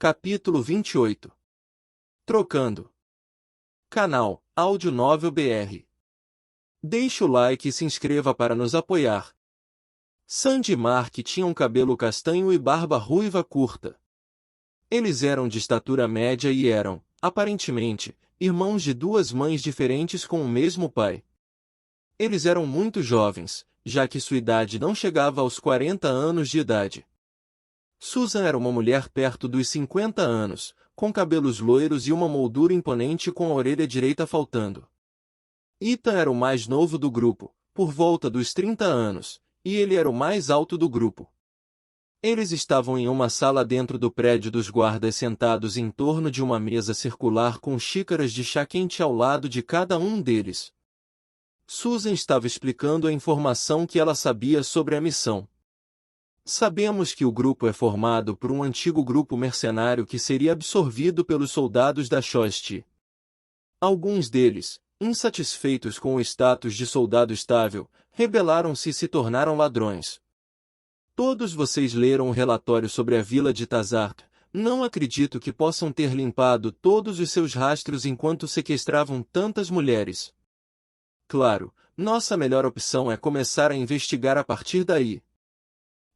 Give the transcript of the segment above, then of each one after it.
Capítulo 28. Trocando. Canal Áudio Novel BR. Deixe o like e se inscreva para nos apoiar. Sandy e Mark tinham cabelo castanho e barba ruiva curta. Eles eram de estatura média e eram, aparentemente, irmãos de duas mães diferentes com o mesmo pai. Eles eram muito jovens, já que sua idade não chegava aos 40 anos de idade. Susan era uma mulher perto dos 50 anos, com cabelos loiros e uma moldura imponente com a orelha direita faltando. Ethan era o mais novo do grupo, por volta dos 30 anos, e ele era o mais alto do grupo. Eles estavam em uma sala dentro do prédio dos guardas sentados em torno de uma mesa circular com xícaras de chá quente ao lado de cada um deles. Susan estava explicando a informação que ela sabia sobre a missão. Sabemos que o grupo é formado por um antigo grupo mercenário que seria absorvido pelos soldados da Shosti. Alguns deles, insatisfeitos com o status de soldado estável, rebelaram-se e se tornaram ladrões. Todos vocês leram o relatório sobre a vila de Tazart. Não acredito que possam ter limpado todos os seus rastros enquanto sequestravam tantas mulheres. Claro, nossa melhor opção é começar a investigar a partir daí.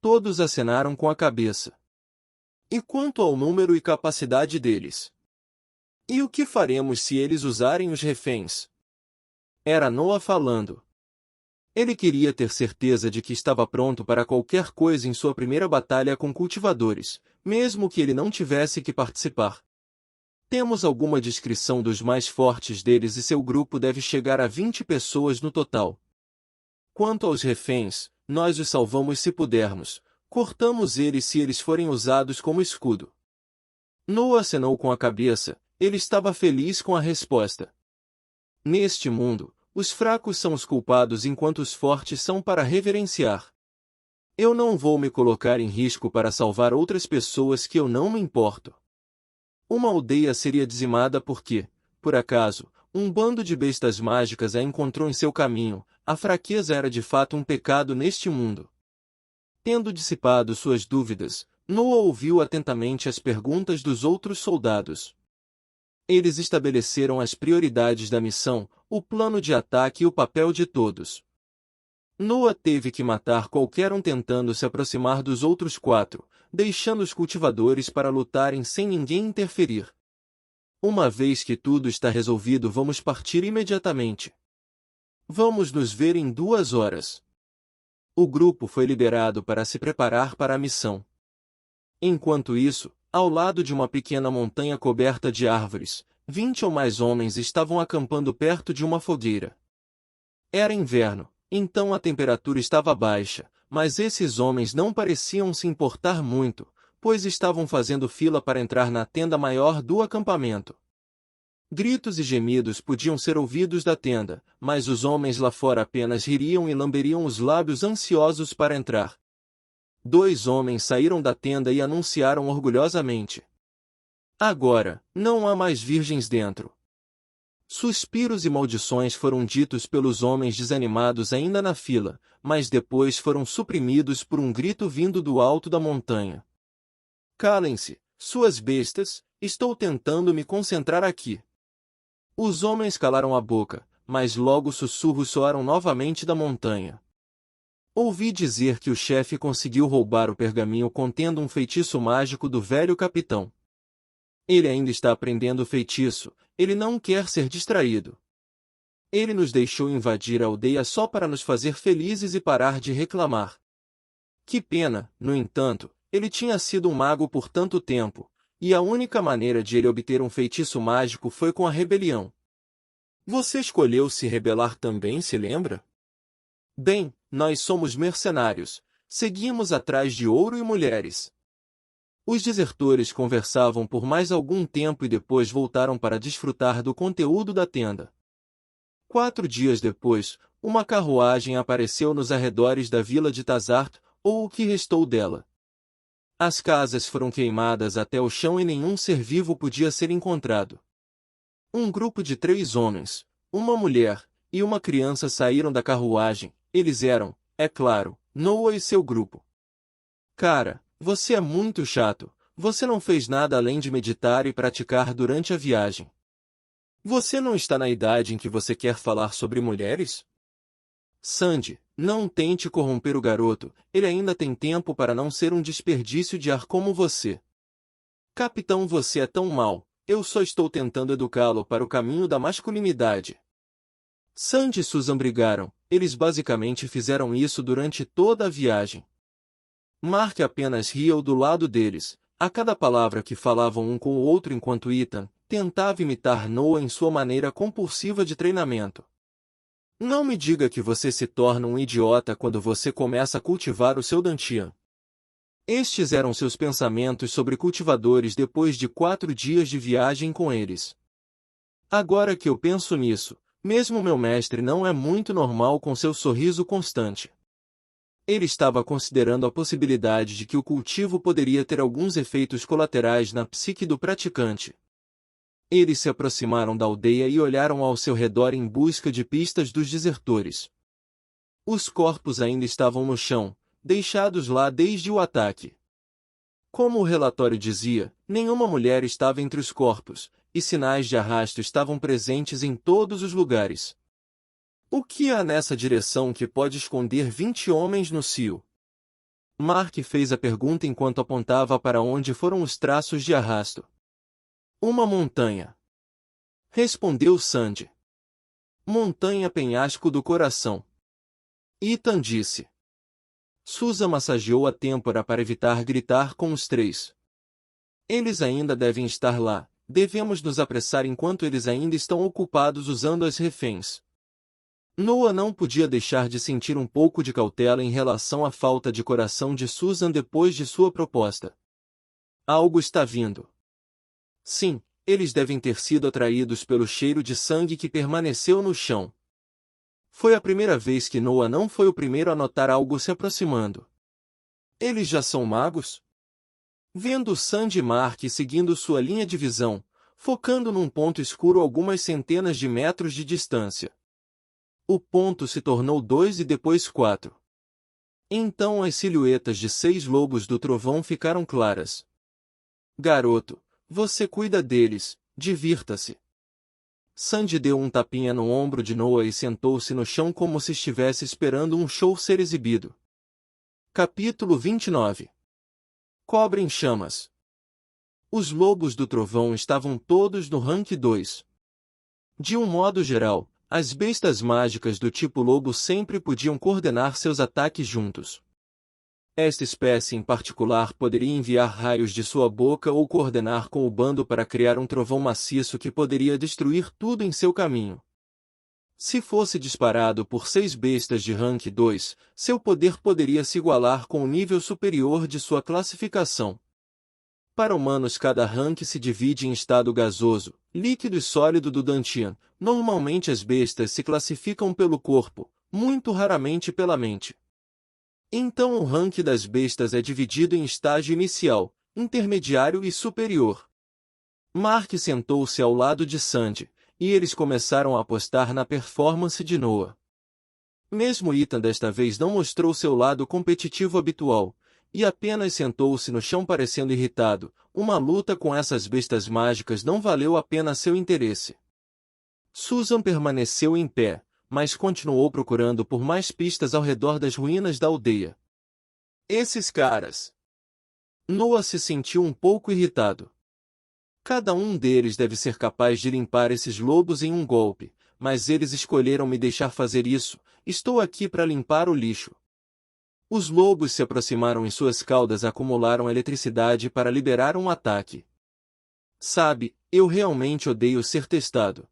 Todos acenaram com a cabeça. E quanto ao número e capacidade deles? E o que faremos se eles usarem os reféns? Era Noah falando. Ele queria ter certeza de que estava pronto para qualquer coisa em sua primeira batalha com cultivadores, mesmo que ele não tivesse que participar. Temos alguma descrição dos mais fortes deles e seu grupo deve chegar a 20 pessoas no total. Quanto aos reféns, nós os salvamos se pudermos, cortamos eles se eles forem usados como escudo. Noah acenou com a cabeça, ele estava feliz com a resposta. Neste mundo, os fracos são os culpados enquanto os fortes são para reverenciar. Eu não vou me colocar em risco para salvar outras pessoas que eu não me importo. Uma aldeia seria dizimada porque, por acaso, um bando de bestas mágicas a encontrou em seu caminho. A fraqueza era de fato um pecado neste mundo. Tendo dissipado suas dúvidas, Noah ouviu atentamente as perguntas dos outros soldados. Eles estabeleceram as prioridades da missão, o plano de ataque e o papel de todos. Noah teve que matar qualquer um tentando se aproximar dos outros 4, deixando os cultivadores para lutarem sem ninguém interferir. Uma vez que tudo está resolvido, vamos partir imediatamente. Vamos nos ver em 2 horas. O grupo foi liberado para se preparar para a missão. Enquanto isso, ao lado de uma pequena montanha coberta de árvores, 20 ou mais homens estavam acampando perto de uma fogueira. Era inverno, então a temperatura estava baixa, mas esses homens não pareciam se importar muito, pois estavam fazendo fila para entrar na tenda maior do acampamento. Gritos e gemidos podiam ser ouvidos da tenda, mas os homens lá fora apenas ririam e lamberiam os lábios ansiosos para entrar. 2 homens saíram da tenda e anunciaram orgulhosamente. Agora, não há mais virgens dentro. Suspiros e maldições foram ditos pelos homens desanimados ainda na fila, mas depois foram suprimidos por um grito vindo do alto da montanha. Calem-se, suas bestas, estou tentando me concentrar aqui. Os homens calaram a boca, mas logo sussurros soaram novamente da montanha. Ouvi dizer que o chefe conseguiu roubar o pergaminho contendo um feitiço mágico do velho capitão. Ele ainda está aprendendo o feitiço, ele não quer ser distraído. Ele nos deixou invadir a aldeia só para nos fazer felizes e parar de reclamar. Que pena, no entanto, ele tinha sido um mago por tanto tempo, e a única maneira de ele obter um feitiço mágico foi com a rebelião. Você escolheu se rebelar também, se lembra? Bem, nós somos mercenários, seguimos atrás de ouro e mulheres. Os desertores conversavam por mais algum tempo e depois voltaram para desfrutar do conteúdo da tenda. 4 dias depois, uma carruagem apareceu nos arredores da vila de Tazart, ou o que restou dela. As casas foram queimadas até o chão e nenhum ser vivo podia ser encontrado. Um grupo de 3 homens, uma mulher e uma criança saíram da carruagem. Eles eram, é claro, Noah e seu grupo. Cara, você é muito chato, Você não fez nada além de meditar e praticar durante a viagem. Você não está na idade em que você quer falar sobre mulheres? Sandy, não tente corromper o garoto, ele ainda tem tempo para não ser um desperdício de ar como você. Capitão, você é tão mau, eu só estou tentando educá-lo para o caminho da masculinidade. Sandy e Susan brigaram, eles basicamente fizeram isso durante toda a viagem. Mark apenas riu do lado deles, a cada palavra que falavam um com o outro enquanto Ethan tentava imitar Noah em sua maneira compulsiva de treinamento. Não me diga que você se torna um idiota quando você começa a cultivar o seu Dantian. Estes eram seus pensamentos sobre cultivadores depois de 4 dias de viagem com eles. Agora que eu penso nisso, mesmo meu mestre não é muito normal com seu sorriso constante. Ele estava considerando a possibilidade de que o cultivo poderia ter alguns efeitos colaterais na psique do praticante. Eles se aproximaram da aldeia e olharam ao seu redor em busca de pistas dos desertores. Os corpos ainda estavam no chão, deixados lá desde o ataque. Como o relatório dizia, nenhuma mulher estava entre os corpos, e sinais de arrasto estavam presentes em todos os lugares. O que há nessa direção que pode esconder 20 homens no cio? Mark fez a pergunta enquanto apontava para onde foram os traços de arrasto. Uma montanha. Respondeu Sandy. Montanha Penhasco do Coração. Ethan disse. Susan massageou a têmpora para evitar gritar com os 3. Eles ainda devem estar lá, devemos nos apressar enquanto eles ainda estão ocupados usando as reféns. Noah não podia deixar de sentir um pouco de cautela em relação à falta de coração de Susan depois de sua proposta. Algo está vindo. Sim, eles devem ter sido atraídos pelo cheiro de sangue que permaneceu no chão. Foi a primeira vez que Noah não foi o primeiro a notar algo se aproximando. Eles já são magos? Vendo Sandy e Mark seguindo sua linha de visão, focando num ponto escuro algumas centenas de metros de distância. O ponto se tornou 2 e depois 4. Então as silhuetas de 6 lobos do trovão ficaram claras. Garoto, você cuida deles, divirta-se. Sandy deu um tapinha no ombro de Noah e sentou-se no chão como se estivesse esperando um show ser exibido. Capítulo 29. Cobre em chamas. Os lobos do trovão estavam todos no rank 2. De um modo geral, as bestas mágicas do tipo lobo sempre podiam coordenar seus ataques juntos. Esta espécie em particular poderia enviar raios de sua boca ou coordenar com o bando para criar um trovão maciço que poderia destruir tudo em seu caminho. Se fosse disparado por 6 bestas de rank 2, seu poder poderia se igualar com o nível superior de sua classificação. Para humanos, cada rank se divide em estado gasoso, líquido e sólido do Dantian. Normalmente as bestas se classificam pelo corpo, muito raramente pela mente. Então o rank das bestas é dividido em estágio inicial, intermediário e superior. Mark sentou-se ao lado de Sandy, e eles começaram a apostar na performance de Noah. Mesmo Ethan desta vez não mostrou seu lado competitivo habitual, e apenas sentou-se no chão parecendo irritado. Uma luta com essas bestas mágicas não valeu a pena seu interesse. Susan permaneceu em pé, mas continuou procurando por mais pistas ao redor das ruínas da aldeia. Esses caras! Noah se sentiu um pouco irritado. Cada um deles deve ser capaz de limpar esses lobos em um golpe, mas eles escolheram me deixar fazer isso. Estou aqui para limpar o lixo. Os lobos se aproximaram e suas caudas acumularam eletricidade para liberar um ataque. Sabe, eu realmente odeio ser testado.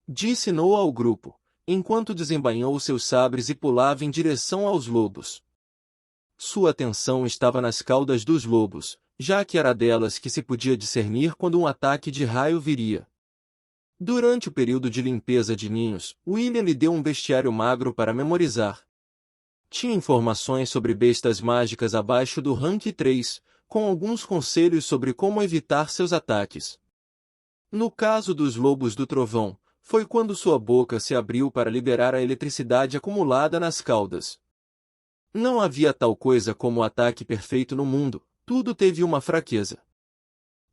Disse Noah ao grupo, enquanto desembainhou seus sabres e pulava em direção aos lobos. Sua atenção estava nas caudas dos lobos, já que era delas que se podia discernir quando um ataque de raio viria. Durante o período de limpeza de ninhos, William lhe deu um bestiário magro para memorizar. Tinha informações sobre bestas mágicas abaixo do rank 3, com alguns conselhos sobre como evitar seus ataques. No caso dos lobos do trovão, foi quando sua boca se abriu para liberar a eletricidade acumulada nas caudas. Não havia tal coisa como o ataque perfeito no mundo, tudo teve uma fraqueza.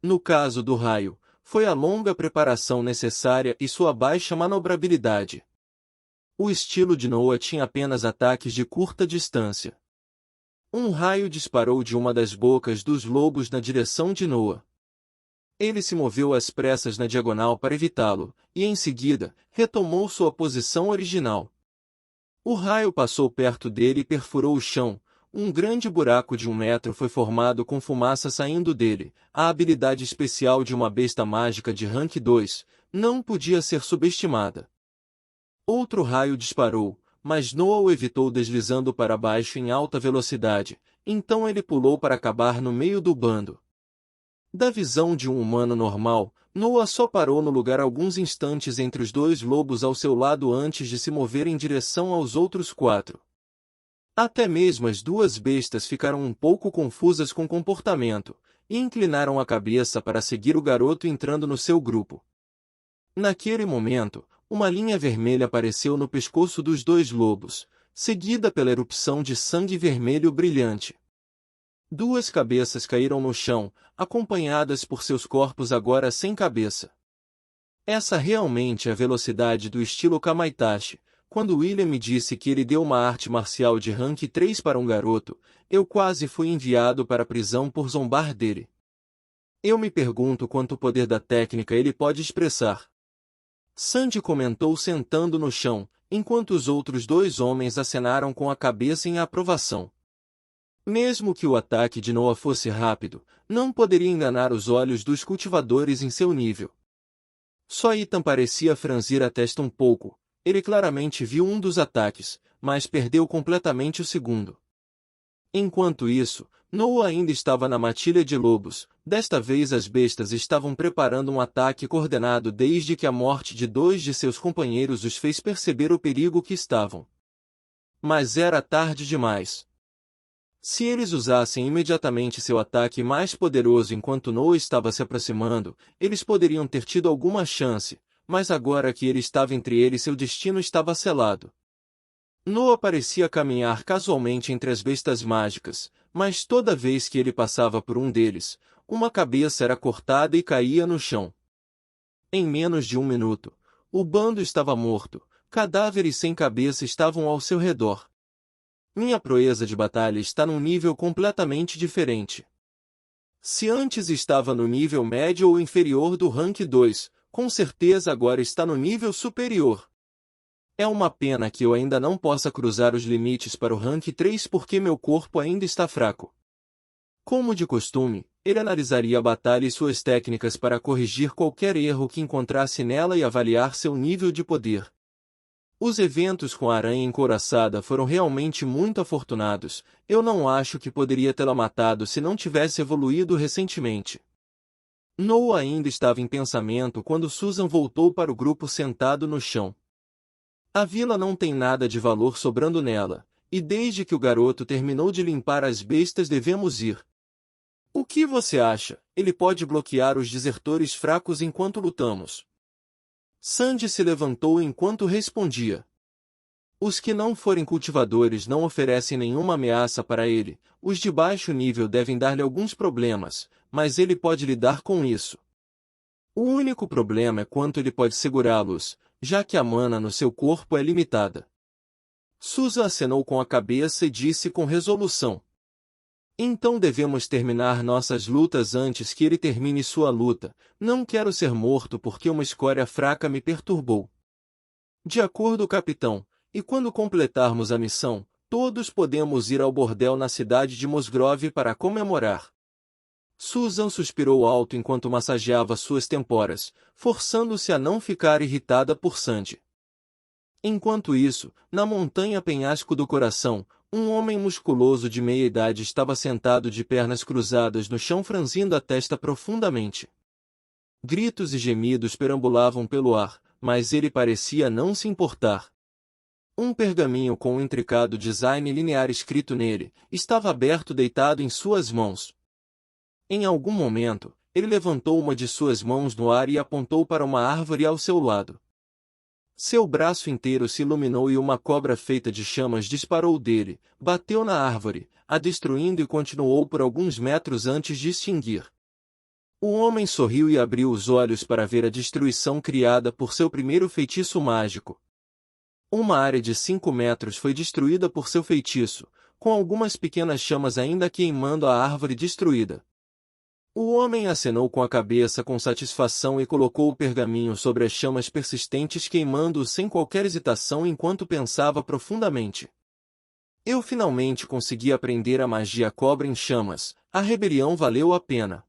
No caso do raio, foi a longa preparação necessária e sua baixa manobrabilidade. O estilo de Noah tinha apenas ataques de curta distância. Um raio disparou de uma das bocas dos lobos na direção de Noah. Ele se moveu às pressas na diagonal para evitá-lo, e em seguida, retomou sua posição original. O raio passou perto dele e perfurou o chão. Um grande buraco de 1 metro foi formado com fumaça saindo dele. A habilidade especial de uma besta mágica de rank 2 não podia ser subestimada. Outro raio disparou, mas Noah o evitou deslizando para baixo em alta velocidade, então ele pulou para acabar no meio do bando. Da visão de um humano normal, Noah só parou no lugar alguns instantes entre os 2 lobos ao seu lado antes de se mover em direção aos outros 4. Até mesmo as 2 bestas ficaram um pouco confusas com o comportamento, e inclinaram a cabeça para seguir o garoto entrando no seu grupo. Naquele momento, uma linha vermelha apareceu no pescoço dos 2 lobos, seguida pela erupção de sangue vermelho brilhante. 2 cabeças caíram no chão, acompanhadas por seus corpos agora sem cabeça. Essa realmente é a velocidade do estilo Kamaitachi. Quando William me disse que ele deu uma arte marcial de rank 3 para um garoto, eu quase fui enviado para a prisão por zombar dele. Eu me pergunto quanto poder da técnica ele pode expressar. Sandy comentou sentando no chão, enquanto os outros 2 homens acenaram com a cabeça em aprovação. Mesmo que o ataque de Noah fosse rápido, não poderia enganar os olhos dos cultivadores em seu nível. Só Ethan parecia franzir a testa um pouco. Ele claramente viu um dos ataques, mas perdeu completamente o segundo. Enquanto isso, Noah ainda estava na matilha de lobos. Desta vez as bestas estavam preparando um ataque coordenado desde que a morte de 2 de seus companheiros os fez perceber o perigo que estavam. Mas era tarde demais. Se eles usassem imediatamente seu ataque mais poderoso enquanto Noah estava se aproximando, eles poderiam ter tido alguma chance, mas agora que ele estava entre eles seu destino estava selado. Noah parecia caminhar casualmente entre as bestas mágicas, mas toda vez que ele passava por um deles, uma cabeça era cortada e caía no chão. Em menos de 1 minuto, o bando estava morto, cadáveres sem cabeça estavam ao seu redor. Minha proeza de batalha está num nível completamente diferente. Se antes estava no nível médio ou inferior do rank 2, com certeza agora está no nível superior. É uma pena que eu ainda não possa cruzar os limites para o rank 3 porque meu corpo ainda está fraco. Como de costume, ele analisaria a batalha e suas técnicas para corrigir qualquer erro que encontrasse nela e avaliar seu nível de poder. Os eventos com a aranha encouraçada foram realmente muito afortunados. Eu não acho que poderia tê-la matado se não tivesse evoluído recentemente. Noah ainda estava em pensamento quando Susan voltou para o grupo sentado no chão. A vila não tem nada de valor sobrando nela, e desde que o garoto terminou de limpar as bestas devemos ir. O que você acha? Ele pode bloquear os desertores fracos enquanto lutamos. Sandy se levantou enquanto respondia. Os que não forem cultivadores não oferecem nenhuma ameaça para ele, os de baixo nível devem dar-lhe alguns problemas, mas ele pode lidar com isso. O único problema é quanto ele pode segurá-los, já que a mana no seu corpo é limitada. Susan acenou com a cabeça e disse com resolução. Então devemos terminar nossas lutas antes que ele termine sua luta. Não quero ser morto porque uma escória fraca me perturbou. De acordo, capitão, e quando completarmos a missão, todos podemos ir ao bordel na cidade de Mosgrove para comemorar. Susan suspirou alto enquanto massageava suas temporas, forçando-se a não ficar irritada por Sandy. Enquanto isso, na montanha penhasco do coração, um homem musculoso de meia-idade estava sentado de pernas cruzadas no chão franzindo a testa profundamente. Gritos e gemidos perambulavam pelo ar, mas ele parecia não se importar. Um pergaminho com um intricado design linear escrito nele, estava aberto deitado em suas mãos. Em algum momento, ele levantou uma de suas mãos no ar e apontou para uma árvore ao seu lado. Seu braço inteiro se iluminou e uma cobra feita de chamas disparou dele, bateu na árvore, a destruindo e continuou por alguns metros antes de extinguir. O homem sorriu e abriu os olhos para ver a destruição criada por seu primeiro feitiço mágico. Uma área de 5 metros foi destruída por seu feitiço, com algumas pequenas chamas ainda queimando a árvore destruída. O homem acenou com a cabeça com satisfação e colocou o pergaminho sobre as chamas persistentes queimando-o sem qualquer hesitação enquanto pensava profundamente. Eu finalmente consegui aprender a magia cobra em chamas, a rebelião valeu a pena.